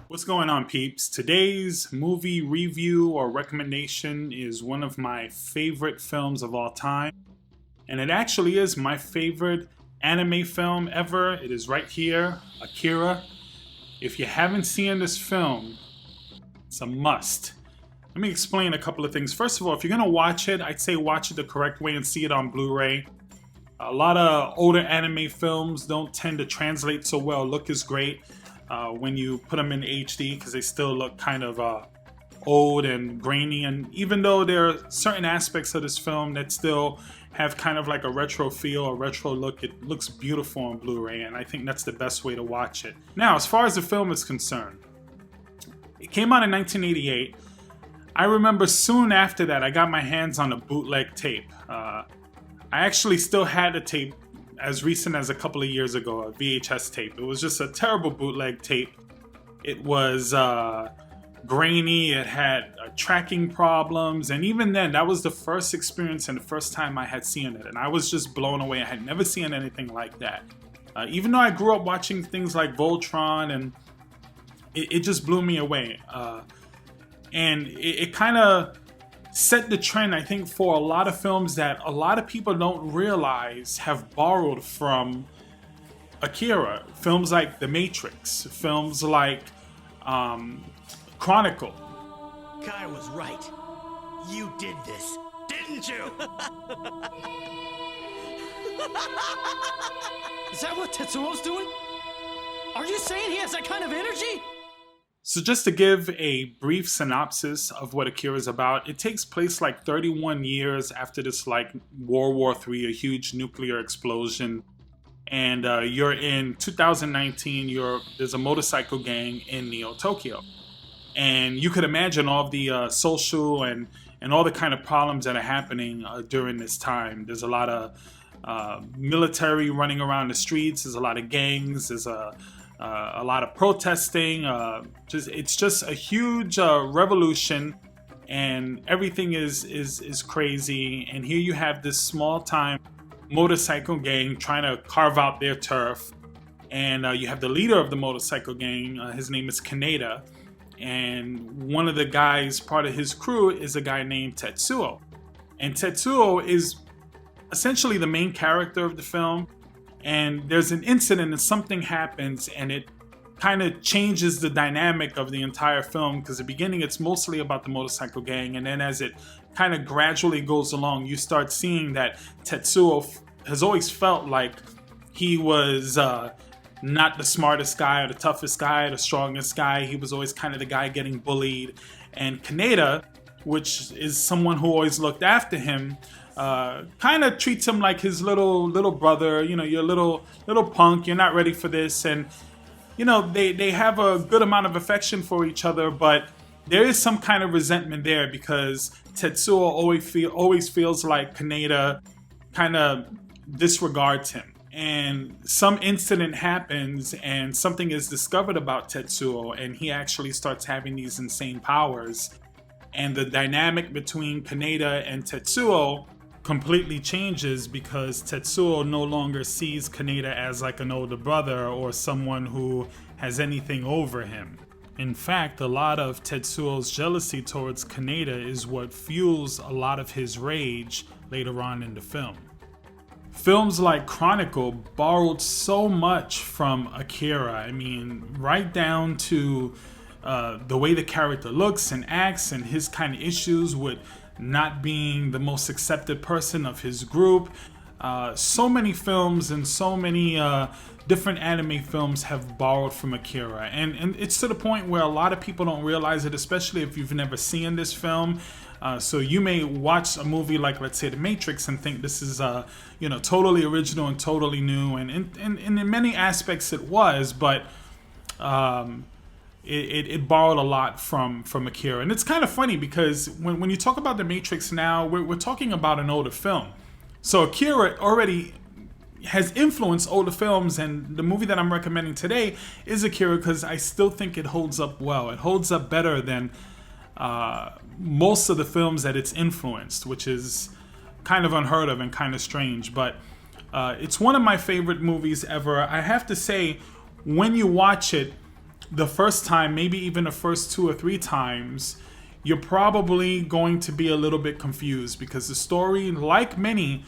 What's going on, peeps? Today's movie review or recommendation is one of my favorite films of all time. And it actually is my favorite anime film ever. It is right here, Akira. If you haven't seen this film, it's a must. Let me explain a couple of things. First of all, if you're gonna watch it, I'd say watch it the correct way and see it on Blu-ray. A lot of older anime films don't tend to translate so well. Look is great when you put them in HD because they still look kind of old and grainy. And even though there are certain aspects of this film that still have kind of like a retro feel, a retro look, it looks beautiful on Blu-ray, and I think that's the best way to watch it. Now, as far as the film is concerned, it came out in 1988. I remember soon after that, I got my hands on a bootleg tape. I actually still had a tape as recent as a couple of years ago, a VHS tape. It was just a terrible bootleg tape. It was grainy, it had tracking problems, and even then, that was the first experience and the first time I had seen it, and I was just blown away. I had never seen anything like that. Even though I grew up watching things like Voltron, and it just blew me away. And it kind of set the trend, I think, for a lot of films that a lot of people don't realize have borrowed from Akira. Films like The Matrix, films like Chronicle. Kai was right. You did this, didn't you? Is that what Tetsuo's doing? Are you saying he has that kind of energy? So just to give a brief synopsis of what Akira is about, it takes place like 31 years after this like World War III, a huge nuclear explosion. And you're in 2019, there's a motorcycle gang in Neo Tokyo. And you could imagine all of the social and all the kind of problems that are happening during this time. There's a lot of military running around the streets, there's a lot of gangs, there's a lot of protesting. It's just a huge revolution, and everything is crazy. And here you have this small-time motorcycle gang trying to carve out their turf, and you have the leader of the motorcycle gang. His name is Kaneda, and one of the guys, part of his crew, is a guy named Tetsuo. And Tetsuo is essentially the main character of the film. And there's an incident and something happens, and it kind of changes the dynamic of the entire film, because at the beginning it's mostly about the motorcycle gang, and then as it kind of gradually goes along, you start seeing that Tetsuo has always felt like he was not the smartest guy or the toughest guy or the strongest guy. He was always kind of the guy getting bullied. And Kaneda, which is someone who always looked after him, kind of treats him like his little brother. You know, you're a little punk, you're not ready for this. And you know, they have a good amount of affection for each other, but there is some kind of resentment there because Tetsuo always feels like Kaneda kind of disregards him. And some incident happens and something is discovered about Tetsuo, and he actually starts having these insane powers. And the dynamic between Kaneda and Tetsuo completely changes because Tetsuo no longer sees Kaneda as like an older brother or someone who has anything over him. In fact, a lot of Tetsuo's jealousy towards Kaneda is what fuels a lot of his rage later on in the film. Films like Chronicle borrowed so much from Akira. I mean, right down to the way the character looks and acts and his kind of issues with not being the most accepted person of his group. So many films and so many different anime films have borrowed from Akira. And it's to the point where a lot of people don't realize it, especially if you've never seen this film. So you may watch a movie like, let's say, The Matrix and think this is totally original and totally new. And in many aspects it was, but it borrowed a lot from Akira. And it's kind of funny because when you talk about The Matrix now, we're talking about an older film. So Akira already has influenced older films, and the movie that I'm recommending today is Akira because I still think it holds up well. It holds up better than most of the films that it's influenced, which is kind of unheard of and kind of strange. But it's one of my favorite movies ever. I have to say, when you watch it, the first time, maybe even the first 2 or 3 times, you're probably going to be a little bit confused because the story, like many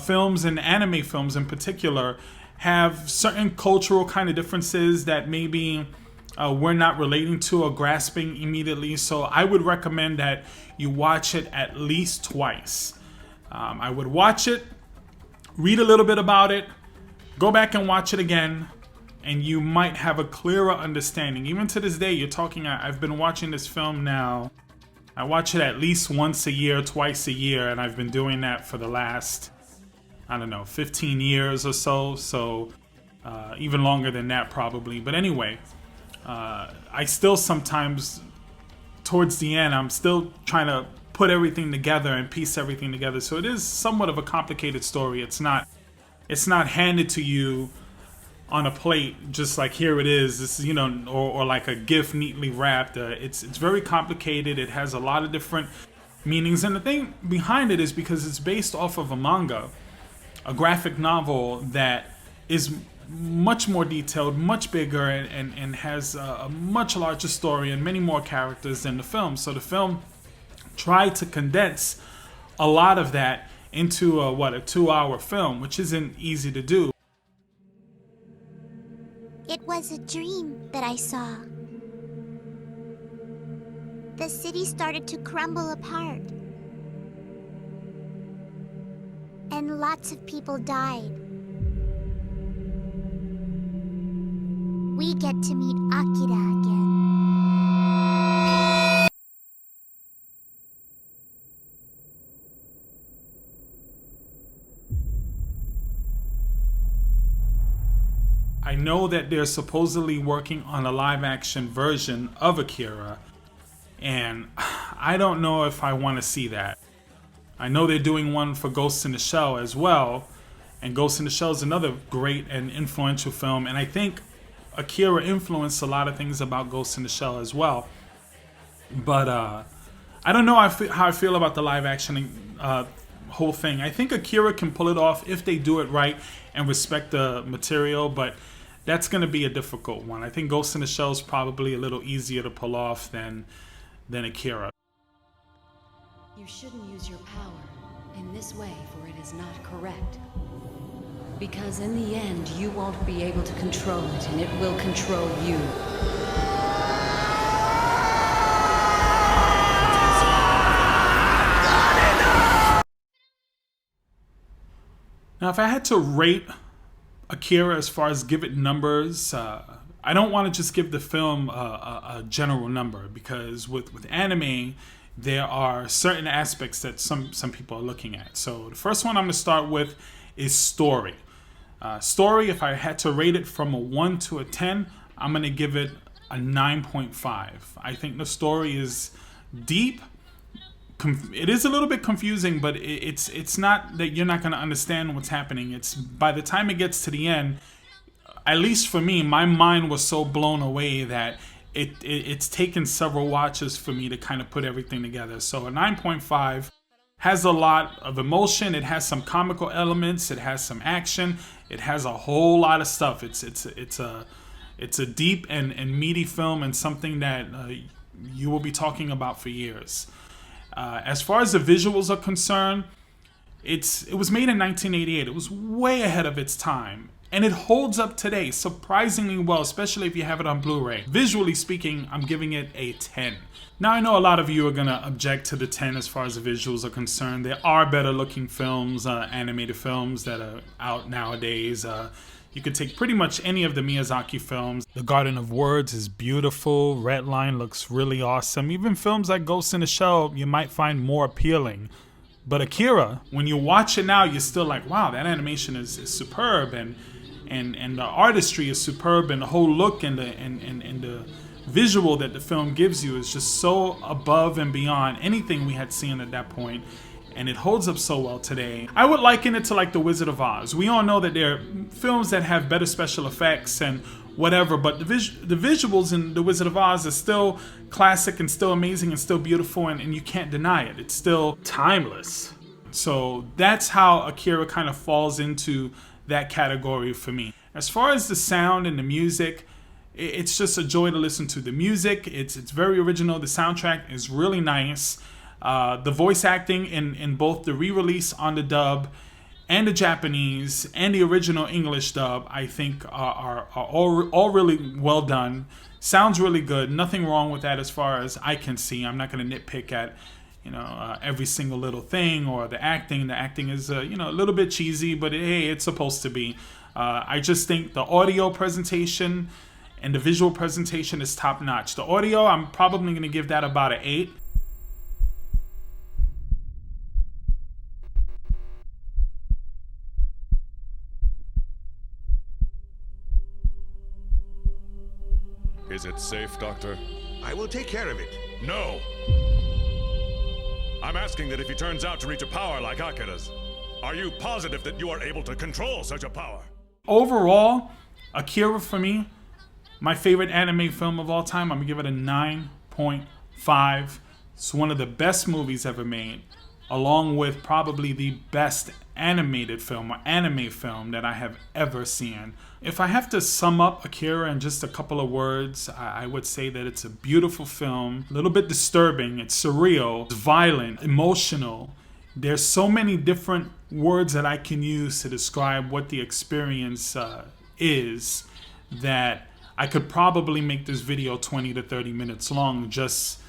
films and anime films in particular, have certain cultural kind of differences that maybe we're not relating to or grasping immediately. So I would recommend that you watch it at least twice. I would watch it, read a little bit about it, go back and watch it again, and you might have a clearer understanding. Even to this day, you're talking, I've been watching this film now. I watch it at least once a year, twice a year, and I've been doing that for the last, I don't know, 15 years or so. So even longer than that probably. But anyway, I still sometimes, towards the end, I'm still trying to put everything together and piece everything together. So it is somewhat of a complicated story. It's not handed to you on a plate, just like here it is. This is, or like a gift neatly wrapped. It's very complicated. It has a lot of different meanings, and the thing behind it is because it's based off of a manga, a graphic novel that is much more detailed, much bigger, and has a much larger story and many more characters than the film. So the film tried to condense a lot of that into a 2-hour film, which isn't easy to do. It was a dream that I saw. The city started to crumble apart. And lots of people died. We get to meet Akira again. I know that they're supposedly working on a live-action version of Akira, and I don't know if I want to see that. I know they're doing one for Ghost in the Shell as well, and Ghost in the Shell is another great and influential film, and I think Akira influenced a lot of things about Ghost in the Shell as well. But I don't know how I feel about the live-action whole thing. I think Akira can pull it off if they do it right and respect the material, but that's going to be a difficult one. I think Ghost in the Shell is probably a little easier to pull off than Akira. You shouldn't use your power in this way, for it is not correct. Because in the end, you won't be able to control it, and it will control you. Now, if I had to rate Akira as far as give it numbers, I don't want to just give the film a general number, because with anime, there are certain aspects that some people are looking at. So the first one I'm going to start with is story. Story, if I had to rate it from a 1 to a 10, I'm going to give it a 9.5. I think the story is deep. It is a little bit confusing, but it's not that you're not going to understand what's happening. It's by the time it gets to the end, at least for me, my mind was so blown away that it's taken several watches for me to kind of put everything together. So a 9.5 has a lot of emotion. It has some comical elements. It has some action. It has a whole lot of stuff. It's a deep and meaty film, and something that you will be talking about for years. As far as the visuals are concerned, it was made in 1988. It was way ahead of its time. And it holds up today surprisingly well, especially if you have it on Blu-ray. Visually speaking, I'm giving it a 10. Now, I know a lot of you are going to object to the 10 as far as the visuals are concerned. There are better looking films, animated films that are out nowadays. You could take pretty much any of the Miyazaki films. The Garden of Words is beautiful. Red Line looks really awesome. Even films like Ghost in the Shell, you might find more appealing. But Akira, when you watch it now, you're still like, wow, that animation is superb, and the artistry is superb, and the whole look and the visual that the film gives you is just so above and beyond anything we had seen at that point, and it holds up so well today. I would liken it to like The Wizard of Oz. We all know that there are films that have better special effects and whatever, but the visuals in The Wizard of Oz are still classic and still amazing and still beautiful, and you can't deny it. It's still timeless. So that's how Akira kind of falls into that category for me. As far as the sound and the music, it's just a joy to listen to. The music, it's very original. The soundtrack is really nice. The voice acting in both the re-release on the dub and the Japanese and the original English dub, I think are all really well done. Sounds really good. Nothing wrong with that as far as I can see. I'm not going to nitpick at every single little thing or the acting. The acting is a little bit cheesy, but hey, it's supposed to be. I just think the audio presentation and the visual presentation is top notch. The audio, I'm probably going to give that about an 8. Is it safe, Doctor? I will take care of it. No! I'm asking that if he turns out to reach a power like Akira's, are you positive that you are able to control such a power? Overall, Akira for me, my favorite anime film of all time. I'm gonna give it a 9.5. It's one of the best movies ever made, along with probably the best animated film or anime film that I have ever seen. If I have to sum up Akira in just a couple of words, I would say that it's a beautiful film, a little bit disturbing, it's surreal, it's violent, emotional. There's so many different words that I can use to describe what the experience is that I could probably make this video 20 to 30 minutes long just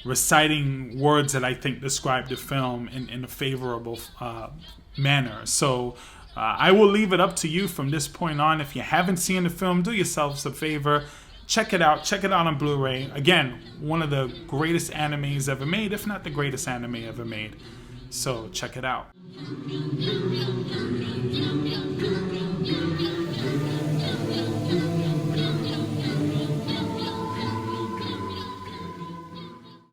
reciting words that I think describe the film in a favorable manner. So I will leave it up to you from this point on. If you haven't seen the film, do yourselves a favor. Check it out. Check it out on Blu-ray. Again, one of the greatest animes ever made, if not the greatest anime ever made. So check it out.